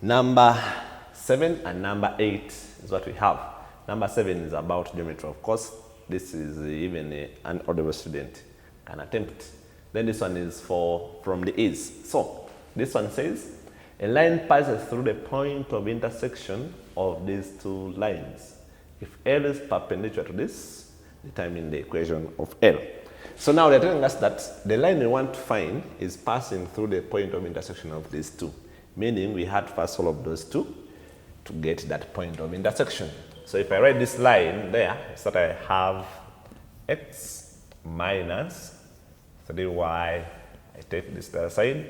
Number 7 and number 8 is what we have. Number 7 is about geometry. Of course, this is even an audible student can attempt. Then this one is from the is. So this one says, a line passes through the point of intersection of these two lines. If L is perpendicular to this, determine the equation of L. So now they're telling us that the line we want to find is passing through the point of intersection of these two, meaning we had to first solve those two to get that point of intersection. So if I write this line there, so that I have x minus 3y, I take this to the other side.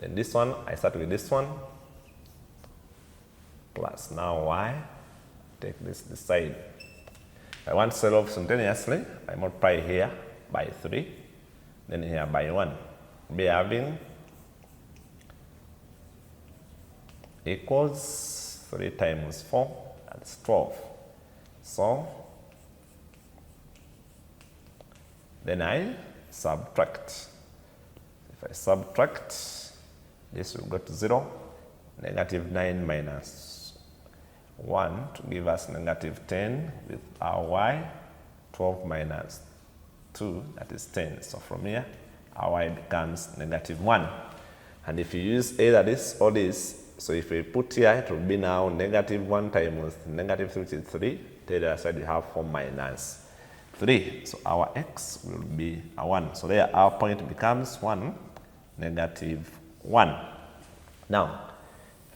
Then this one, I start with this one, plus now y, take this side. I want to solve simultaneously, I multiply here by 3, then here by 1. Be having equals 3 times 4, that's 12. So, then I subtract. If I subtract, this will go to 0, negative 9 minus 1 to give us negative 10 with our y, 12 minus 2, that is 10. So from here, our y becomes negative 1. And if you use either this or this, so if we put here, it will be now negative 1 times negative 3, which is 3. To the other side, you have 4 minus 3. So our x will be a 1. So there, our point becomes 1, negative 1.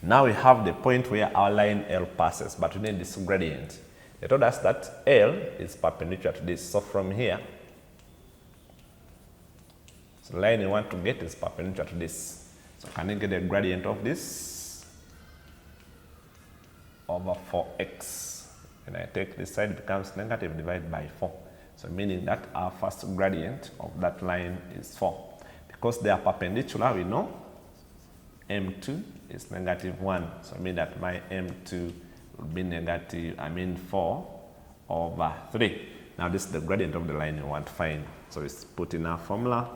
Now we have the point where our line L passes, but we need this gradient. They told us that L is perpendicular to this. So from here, so the line you want to get is perpendicular to this. So can you get the gradient of this? Over 4x. And I take this side, it becomes negative divided by 4. So meaning that our first gradient of that line is 4. Because they are perpendicular, we know M2 is negative 1. So I mean that my M2 will be negative, 4 over 3. Now this is the gradient of the line you want to find. So it's put in our formula.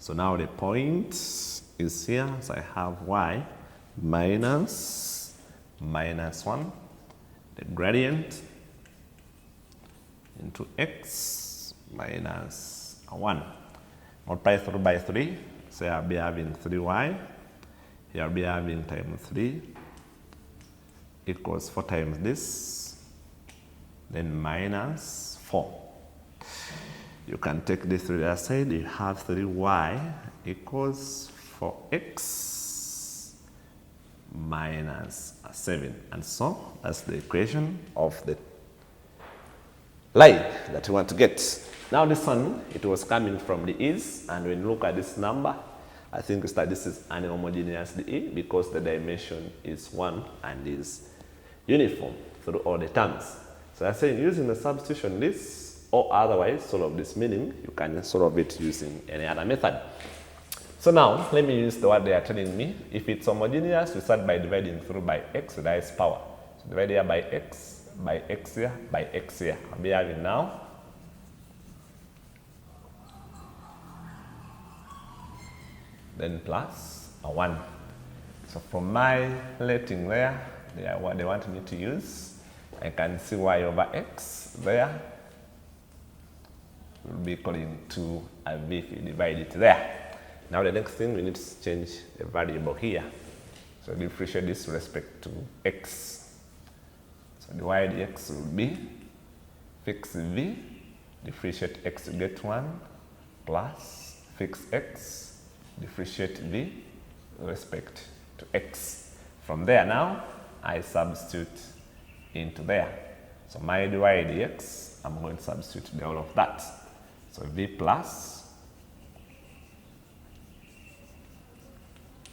So now the point is here. So I have y minus 1, the gradient into x minus 1. Multiply through by 3, so I'll be having 3y, here I'll be having times 3 equals 4 times this, then minus 4. You can take this to the other side, you have 3y equals 4x minus 7. And so that's the equation of the line that we want to get. Now this one, it was coming from the is, and when you look at this number, I think it's that this is an homogeneous DE because the dimension is 1 and is uniform through all the terms. So I'm saying using the substitution list or otherwise solve this, meaning you can solve it using any other method. So now let me use the word they are telling me. If it's homogeneous, we start by dividing through by x to the highest power. So divide here by x here, by x here. I'll be having now then plus a 1. So from my letting there, what they want me to use, I can see y over x there will be equaling to a v if you divide it there. Now the next thing, we need to change the variable here. So differentiate this with respect to x. So the y dx will be fix v, differentiate x to get 1, plus fix x, differentiate v with respect to x. From there now, I substitute into there. So my dy dx, I'm going to substitute the whole of that. So v plus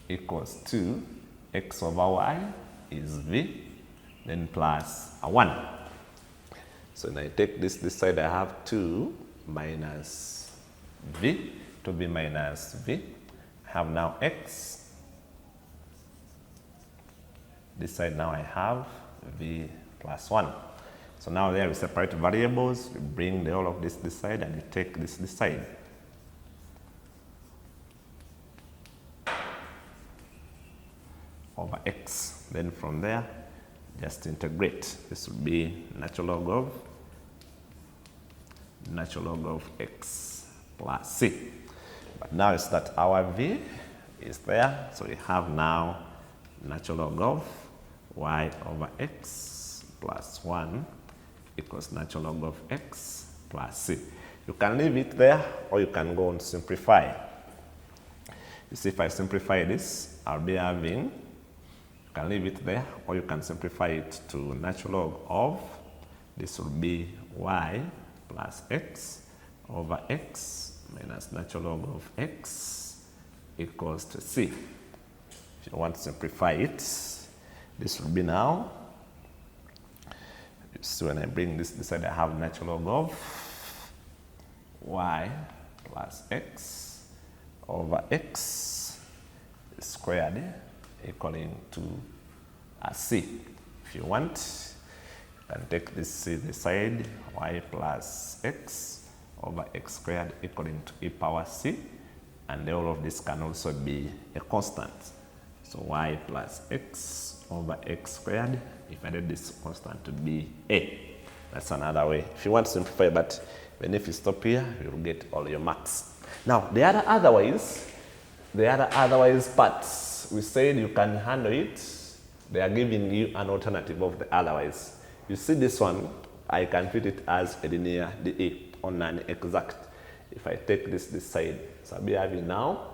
equals to x over y is v, then plus a 1. So when I take this side, I have 2 minus v, 2v minus v. I have now x. This side now I have v plus 1. So now there we separate variables, we bring the whole of this side, and you take this side. over x. Then from there, just integrate. This would be natural log of x plus c. But now it's that our v is there, so we have now natural log of y over x plus 1 equals natural log of x plus c. You can leave it there, or you can go and simplify. You see, if I simplify this, I'll be having, you can leave it there, or you can simplify it to natural log of, this will be y plus x over x minus natural log of x equals to c. If you want to simplify it, this will be now, you see when I bring this side, I have natural log of y plus x over x squared equaling to a c. If you want, you can take this c this side, y plus x over x squared equaling to e power c, and all of this can also be a constant. So y plus x over x squared, if I did this constant to be a. That's another way. If you want to simplify, but even if you stop here, you'll get all your marks. Now, the other otherwise parts, we said you can handle it. They are giving you an alternative of the otherwise. You see this one, I can treat it as a linear dA or non-exact. If I take this side, so I'll be having now,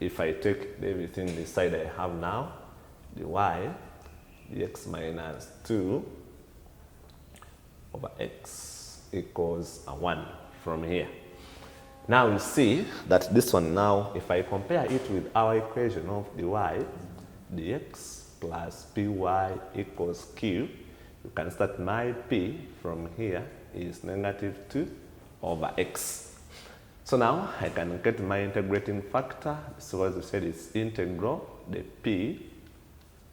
if I take everything this side, I have now the y dx minus 2 over x equals a 1 from here. Now you see that this one now, if I compare it with our equation of the y dx plus py equals q, you can start my p from here is negative 2 over x. So now I can get my integrating factor. So as we said, it's integral, the p,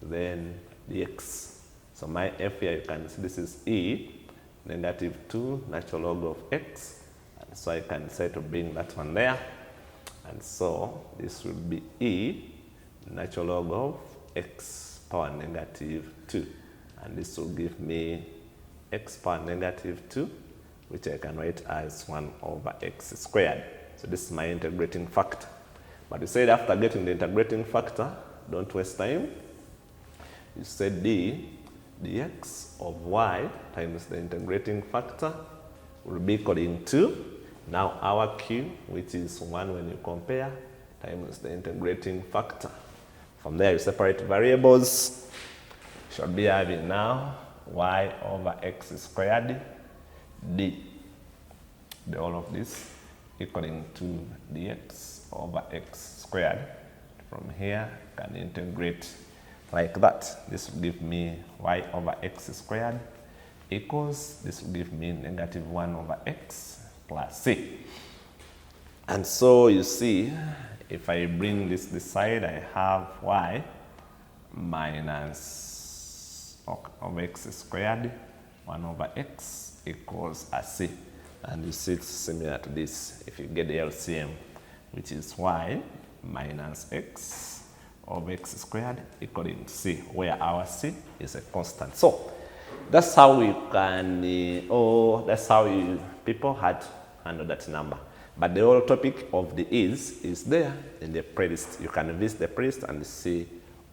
then the x. So my f here, you can see this is e, negative 2 natural log of x. And so I can say to bring that one there. And so this will be e, natural log of x power negative 2. And this will give me x power negative 2, which I can write as 1 over x squared. So this is my integrating factor. But you said after getting the integrating factor, don't waste time. You said d dx of y times the integrating factor will be equaling to, now our q, which is 1 when you compare, times the integrating factor. From there you separate variables. You should be having now y over x squared d, the all of this equaling to dx over x squared. From here you can integrate like that. This will give me y over x squared equals, this will give me negative 1 over x plus c. And so you see, if I bring this side, I have y minus of x squared 1 over x equals a c. And you see it's similar to this if you get the LCM, which is y minus x of x squared equaling to c, where our c is a constant. So that's how we can, that's how people had handled that number. But the whole topic of the is there in the playlist. You can visit the playlist and see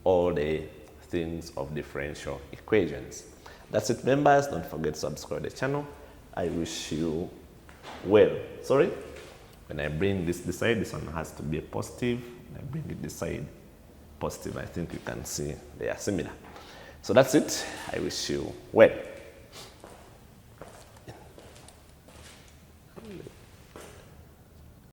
all the things of differential equations. That's it, members. Don't forget to subscribe to the channel. I wish you well. Sorry, when I bring this side, this one has to be a positive. When I bring it this side, positive. I think you can see they are similar. So that's it. I wish you well.